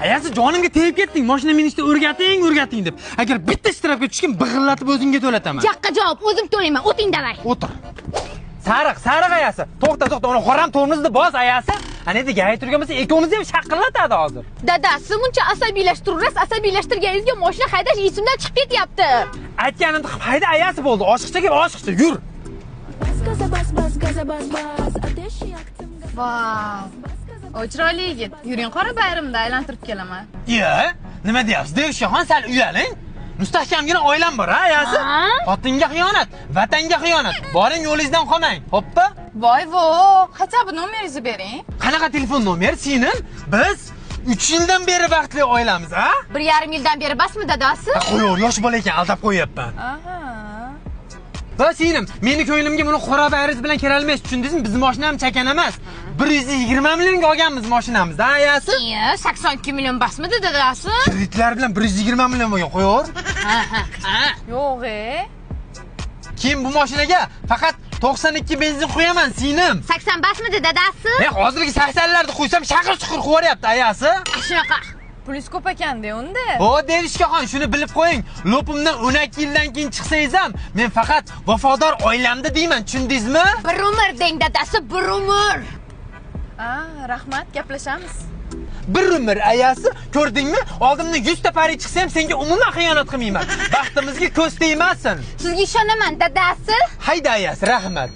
Ayasi jonimga tegib ketding, mashina minishni o'rgating deb. Agar bitta ishtirokka tushgan big'illatib o'zingga to'lataman. Jaqqa javob, o'zim to'layman. O'ting davay. O'tir. Sariq ayasi. To'xta, uni xoram tormozni bos ayasi. Ana endi gay turgan bo'lsa, ikkovimizni ham shaqillatadi hozir. Dadasi buncha asabiylashtirganingizga mashina haydash esimdan chiqib ketyapti. Aytganimni qilib hayda ayasi bo'ldi. Oshiqcha, yur. Vau. O chiroyli yigit. Yuring qora bayramda aylantirib kelaman. Nima deyapsiz? Devshixon sal uyaling. Mustahkamgina oilam bor, ayasi. Xotinga xiyonat, vatanga xiyonat. Boring yo'lingizdan qolmang. Xo'pmi? Voy, qancha bu nomeringizni bering. Qanaqa telefon nomeri singlim? Biz 3 yildan beri baxtli oilamiz, ha? 1,5 yildan beri basmi dadasi? Qo'yor, yosh bola ekan, aldab qo'yapman. Va singlim, meni ko'nglimga buni qora bayriz bilan kira olmaysiz, tushundingizmi? Biz mashinam chakan emas. 120 millionga olganmiz mashinamizni, ayasi? 82 million basmidi dadasi? Kreditlar bilan 120 million bo'lgan, qo'yor. Yo'q. Keyin bu mashinaga faqat 92 benzin qo'yaman, singlim. 80 basmidi dadasi? Hozirgi 80larni qo'ysam shaqir-chuqur qo'yaryapti, ayasi. Shunaqa. Pulingiz ko'p ekan-da unda. Devishkaxon, shuni bilib qo'ying. Lopimdan 12 yildan keyin chiqsangiz ham, men faqat vafodor oilamda deyman, tushundingizmi? Bir umr deng dadasi, bir umr. Rahmat, gaplashamiz. Bir umr ayasi, ko'rdingmi? Oldimdan 100 ta pari chiqsa ham senga umuman xiyonat qilmayman. Baxtimizga ko'z tegmasin. Sizga ishonaman dadasi. Hayda ayasi, rahmat.